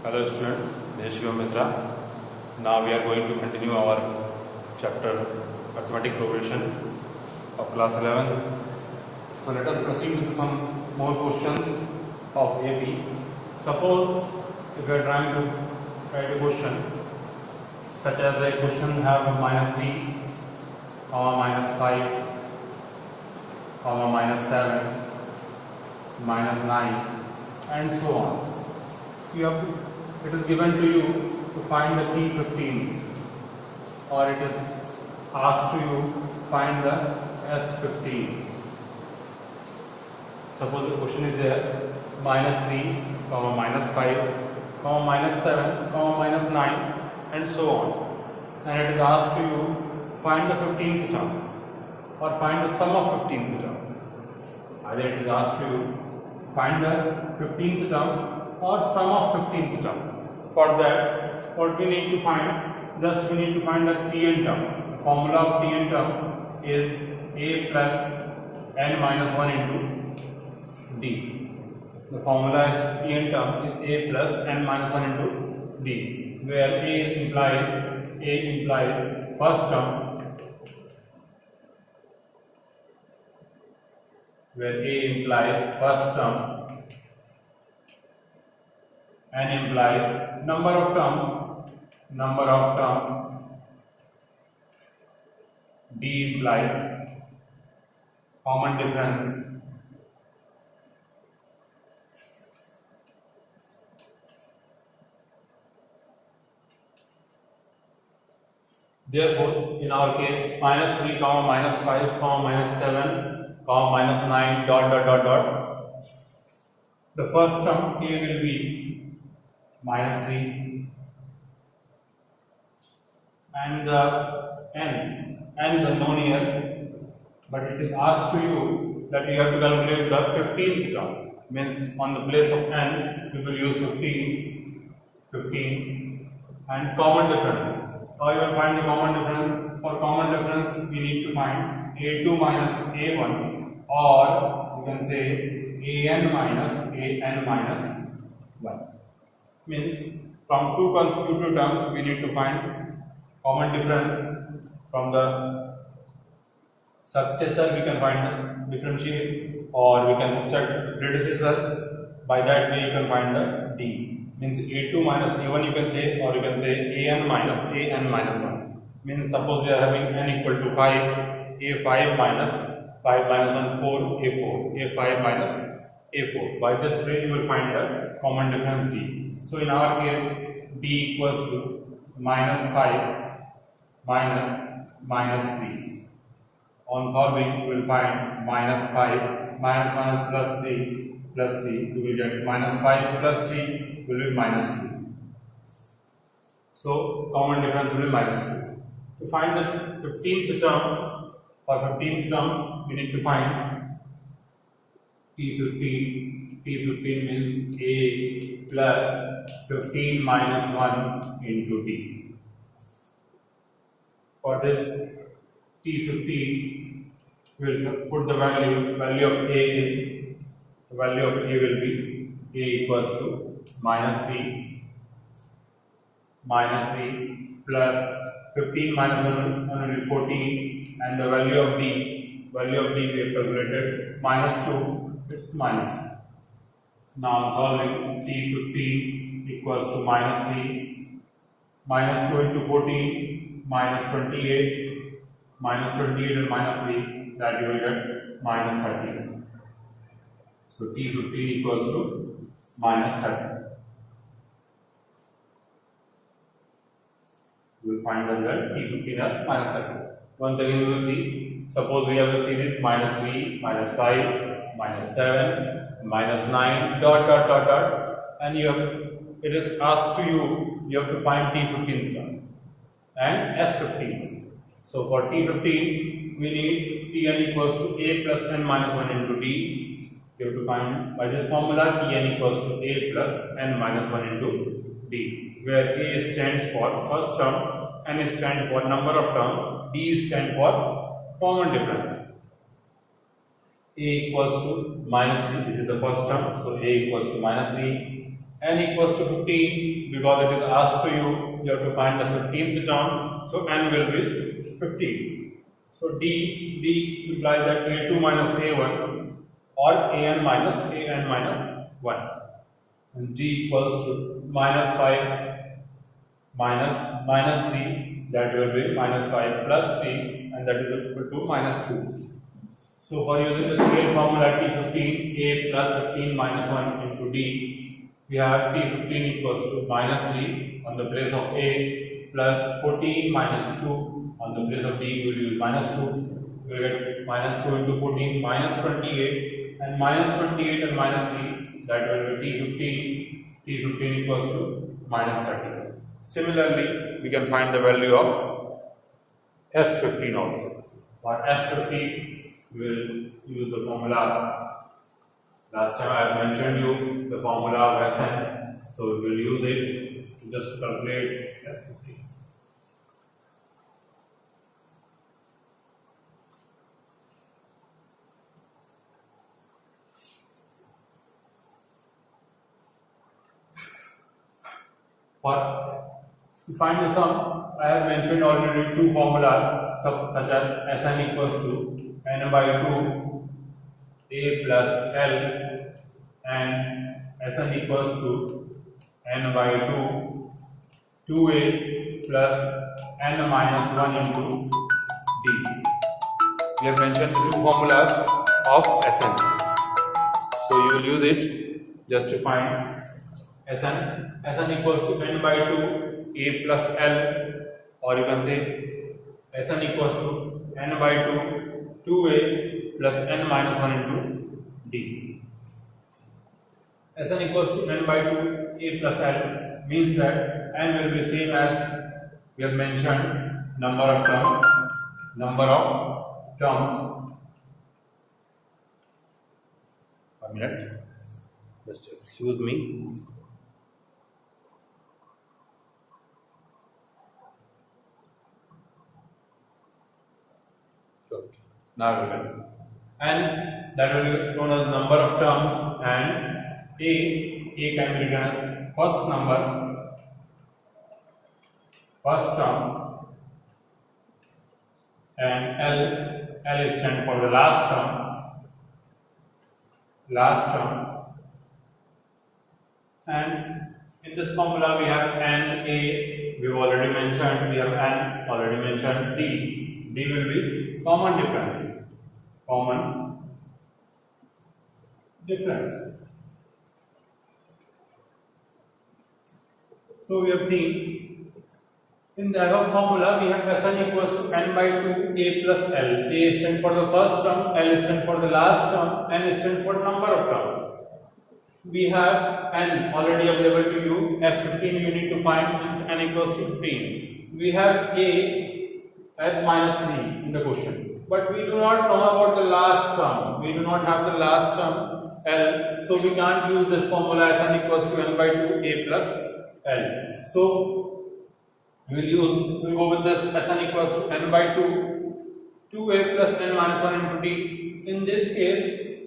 Hello students, this is Shivam Mitra. Now we are going to continue our chapter Arithmetic Progression of class 11. So let us proceed with some more questions of AP. Suppose if we are trying to write a question such as a question have -3, -5, -7, -9 and so on. It is given to you to find the T15 or it is asked to you find the S15. Suppose the question is there -3, -5, -7, -9 and so on, and it is asked to you find the 15th term or find the sum of 15th term. Either it is asked to you find the 15th term or sum of 15th term. For that, what we need to find? Just we need to find the Tn term. The formula of Tn term is a plus n minus 1 into d. The formula is Tn term is a plus n minus 1 into d, where a implies first term, n implies number of terms, d implies common difference, therefore in our case -3, -5, -7, -9 dot. The first term a will be -3 and the n is unknown here, but it is asked to you that you have to calculate the 15th term. Means on the place of n we will use 15 and common difference. How you will find the common difference? For common difference we need to find a2 minus a1, or you can say an minus 1. Means from two consecutive terms we need to find common difference. From the successor we can find the differentiate, or we can subtract predecessor. By that way you can find the d. Means a2 minus a1 you can say, or you can say an minus 1. Means suppose we are having n equal to 5, a5 minus 5 minus 1 4, a4, a5 minus a4. By this way you will find the common difference d. So in our case d equals to -5 minus 3. On solving we will find -5 minus plus 3 we will get -5 plus 3 will be -2. So common difference will be -2. To find the 15th term, we need to find T15 means a plus 15 minus 1 into d. For this T15 we will put the value of a in. The value of a will be a equals to -3 plus 15 minus 1 will be 14, and the value of d we have calculated -2, it's -2. Now solving T15 equals to -3 -2 into 14 -28 and -3, that you will get -30. So T15 equals to -30. We will find the result T15 as -30. Once again we will see, suppose we have a series -3, -5, -7, -9 dot, and it is asked to you have to find T15th term and S15. So for T15 we need Tn equals to a plus n minus 1 into d. You have to find by this formula Tn equals to a plus n minus 1 into d, where a stands for first term, n stands for number of terms, d stands for common difference. A equals to -3, this is the first term, so a equals to -3, n equals to 15 because it is asked to you, you have to find the 15th term, so n will be 15. So D implies that a2 minus a1 or an minus 1, and d equals to minus 5 minus 3, that will be minus 5 plus 3, and that is equal to minus 2. So for using the scale formula T15 a plus 15 minus 1 into d, we have T15 equals to minus 3 on the place of a plus 14 minus 2 on the place of d. We will use minus 2. We will get minus 2 into 14 minus 28, and minus 28 and minus 3, that will be T15 equals to minus 30. Similarly, we can find the value of S15 also. For S15, we will use the formula. Last time I have mentioned you the formula of Sn, so we will use it to just calculate S15. To find the sum, I have mentioned already two formulas such as Sn equals to n by 2 a plus L, and Sn equals to n by 2 2a plus n minus 1 into d. We have mentioned the two formulas of Sn, so you will use it just to find Sn equals to n by 2 a plus L, or you can say Sn equals to n by 2 2a plus n minus 1 into d. Sn equals to n by 2 a plus L means that n will be same as we have mentioned number of terms. A minute, just excuse me. Okay. Now we can, and that will be known as number of terms, and a can be written as first term, and L stands for the last term, and in this formula we have n a, we have already mentioned, we have n already mentioned, d will be common difference. So we have seen in the above formula we have Sn equals to n by 2 a plus L. A stands for the first term, L stands for the last term, n stands for number of terms. We have n already available to you. S15 you need to find, means n equals to 15. We have a as minus 3 in the question, but we do not know about the last term. We do not have the last term L, so we can't use this formula Sn equals to n by 2 a plus L. So we'll go with this Sn equals to n by 2a plus n minus 1 into d. In this case,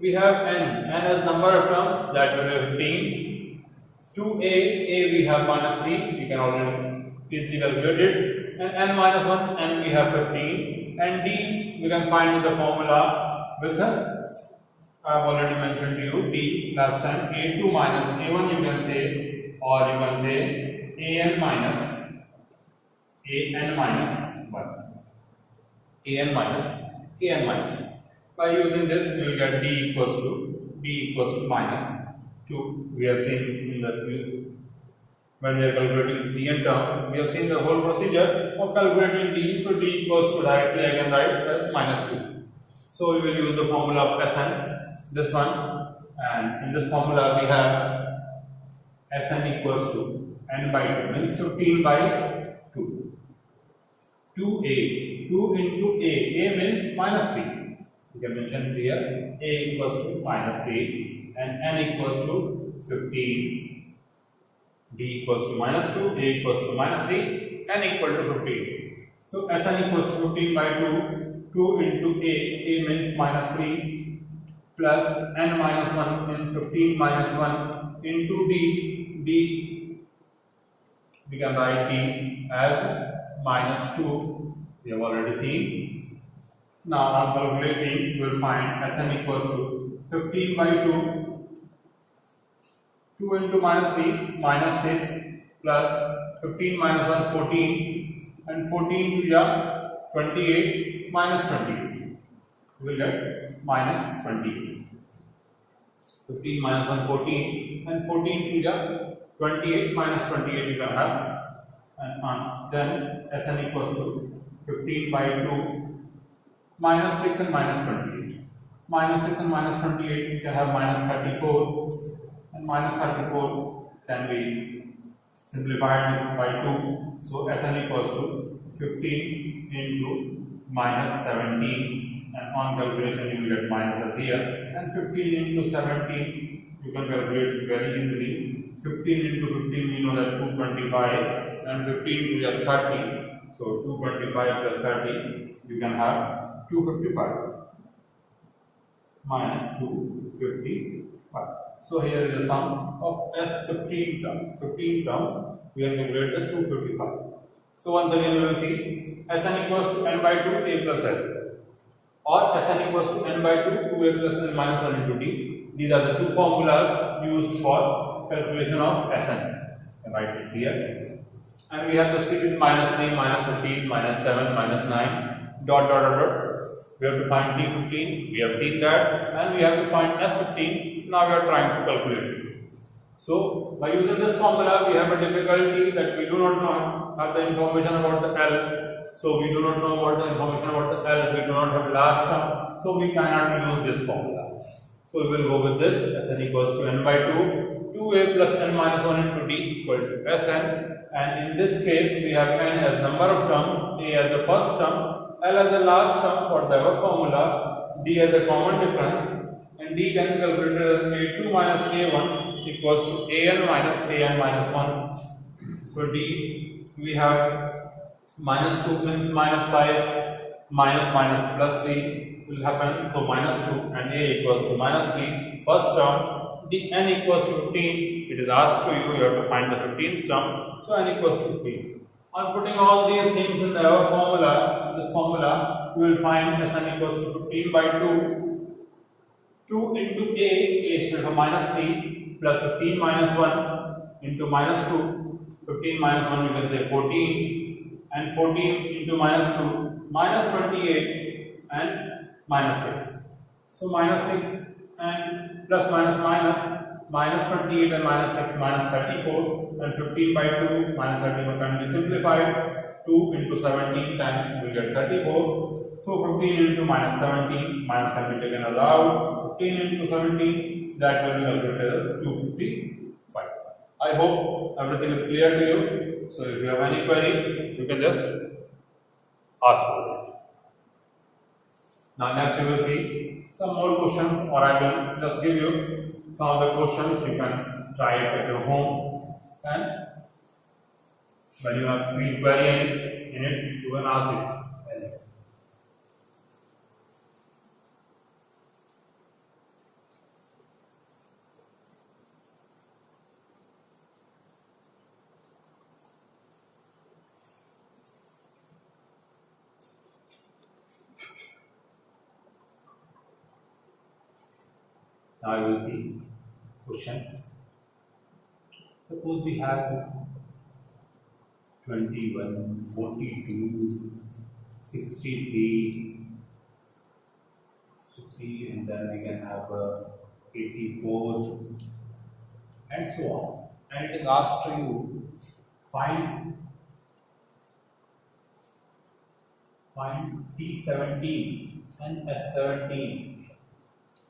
we have n as number of terms, that will be 15. 2a we have minus 3, we can already easily calculate it, and n minus 1, and we have 15, and d we can find the formula with the, I have already mentioned to you d last time, a2 minus a1 you can say, or you can say an minus 1. By using this, we will get d equals to minus 2. We have seen in the, when we are calculating d and term, we have seen the whole procedure of calculating d. So d equals to, directly I can write as minus 2. So we will use the formula of Sn, this one, and in this formula we have Sn equals to n by 2, means 15 by 2. 2a, 2 into a means minus 3. You can mention here a equals to minus 3 and n equals to 15. D equals to minus 2, a equals to minus 3, n equal to 15. So Sn equals to 15 by 2, 2 into a means minus 3, plus n minus 1 means 15 minus 1 into d D, we can write D as minus 2. We have already seen. Now on calculating, we will find Sn equals to 15 by 2. 2 into minus 3 minus 6 plus 15 minus 1 14 and 14 to the 28 minus 28. We will get minus 28. 15 minus 1 14 and 14 to the 28 minus 28 you can have, and then Sn equals to 15 by 2 minus 6 and minus 28. Minus 6 and minus 28 you can have minus 34, and minus 34 can be simplified by 2. So Sn equals to 15 into minus 17, and on calculation you will get minus here, and 15 into 17 you can calculate very easily. 15 into 15 we know that 225, and 15 to the 30. So 225 plus 30 you can have 255 minus 255. So here is the sum of S 15 terms. 15 terms we have calculated 255. So once again we will see Sn equals to n by 2 a plus l, or Sn equals to n by 2 2a plus n minus 1 into d. These are the two formulas used for calculation of Sn. Write it here. And we have the series minus 3, minus 15, minus 7, minus 9, dot dot dot dot. We have to find T15, we have seen that, and we have to find S15. Now we are trying to calculate it. So by using this formula, we have a difficulty that we do not have the information about the L. So we do not know about the information about the L. We do not have last term, so we cannot use this formula. So we will go with this. Sn equals to n by 2, 2a plus n minus 1 into d equal to Sn. And in this case, we have n as number of terms, a as the first term, L as the last term for the above formula, d as the common difference, and d can be calculated as a2 minus a1 equals to an minus 1. So d, we have minus 2 means minus 5, minus plus 3 will happen. So minus 2 and a equals to minus 3, first term. D n equals to 15. It is asked to you, you have to find the 15th term. So n equals to 15. On putting all these things in the formula, this formula, we will find Sn equals to 15 by 2. 2 into a should have minus 3 plus 15 minus 1 into minus 2. 15 minus 1 we can say 14, and 14 into minus 2 minus 28 and minus 6. So minus 6 and plus minus 28 and minus 6 minus 34, and 15 by 2 minus 34 can be simplified. 2 into 17 times we get 34. So 15 into minus 17 minus can be taken as out. 15 into 17, that will be calculated as 255. I hope everything is clear to you. So if you have any query, you can just ask for it. Now next we will see some more questions, or I will just give you some of the questions. You can try it at your home, and when you have any query in it, you can ask it. Now you will see questions. Suppose we have 21, 42, 63, 63, and then we can have 84, and so on. And it is asked to you find T17 and S17.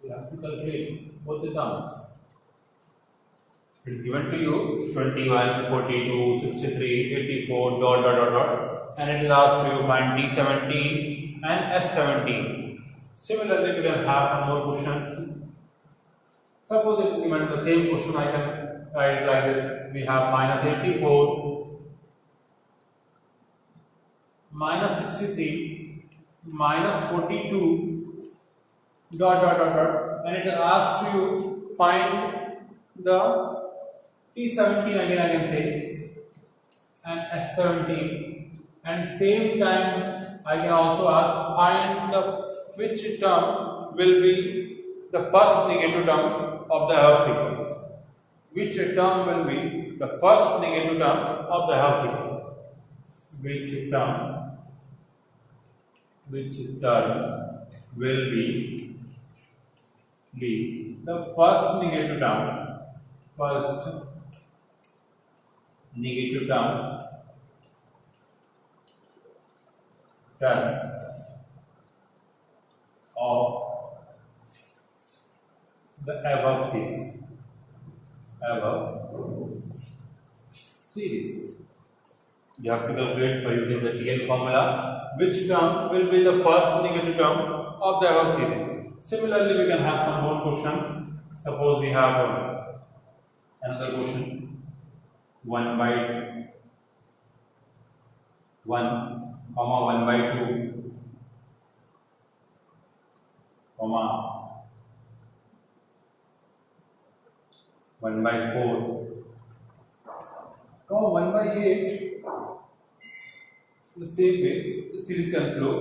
You have to calculate both the terms. It is given to you 21, 42, 63, 84, dot dot dot dot, and it is asked to you find D17 and S17. Similarly, we can have more questions. Suppose it is given the same question, I can write like this. We have minus 84, minus 63, minus 42, dot dot dot dot, and it is asked to you find the T17 again I can say, and S17, and same time I can also ask find the which term will be the first negative term of the half sequence. Which term will be the first negative term of the half sequence? Which term will be the first negative term of the above series. You have to calculate by using the TN formula which term will be the first negative term of the above series. Similarly, we can have some more questions. Suppose we have another question: 1 by 1, 1 by 2, 1 by 4, 1 by 8. The same way, the series can flow.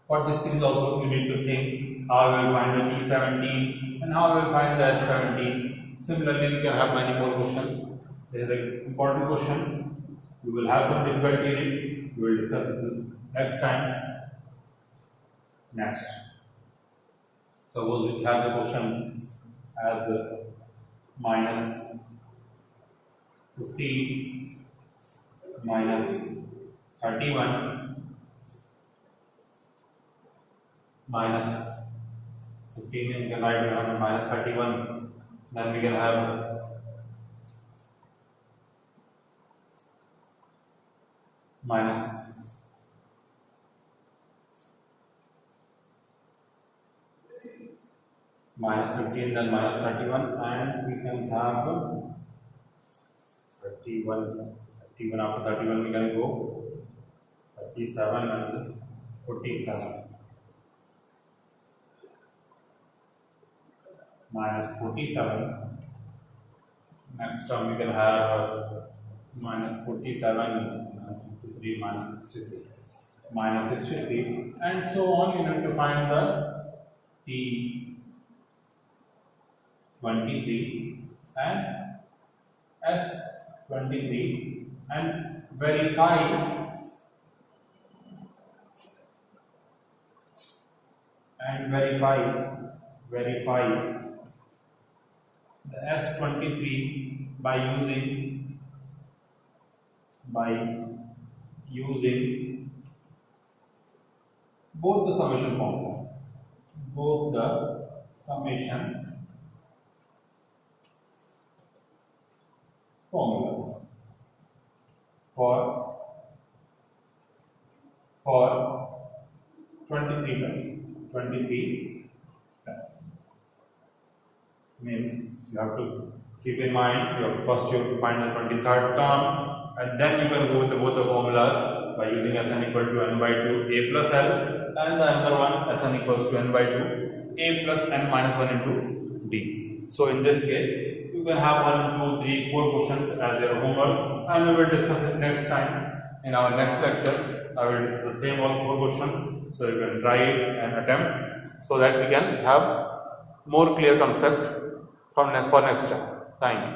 For this series also you need to think how we will find the T17 and how we will find the S17. Similarly, we can have many more questions. This is an important question. We will have some difficulty in it. We will discuss this next time. Next. Suppose we have the question as minus 15 minus 31 minus 15, and we can write down minus 31. Then we can have minus 15, then minus 31, and we can have 31. After 31 we can go 37 and 47. Minus 47. Next term we can have minus 47, minus 53, minus 63, minus 63, and so on. You need to find the T23 and S23 and verify the S23 by using both the summation formula, formulas for 23 times. Means you have to keep in mind first you have to find the 23rd term, and then you can go with both the formulas by using Sn equal to n by 2 a plus l, and the another one Sn equals to n by 2 a plus n minus 1 into d. So in this case you can have 1, 2, 3, 4 questions as their homework, and we will discuss it next time. In our next lecture I will discuss the same all 4 questions, so you can try it and attempt so that we can have more clear concept for next time. Thank you.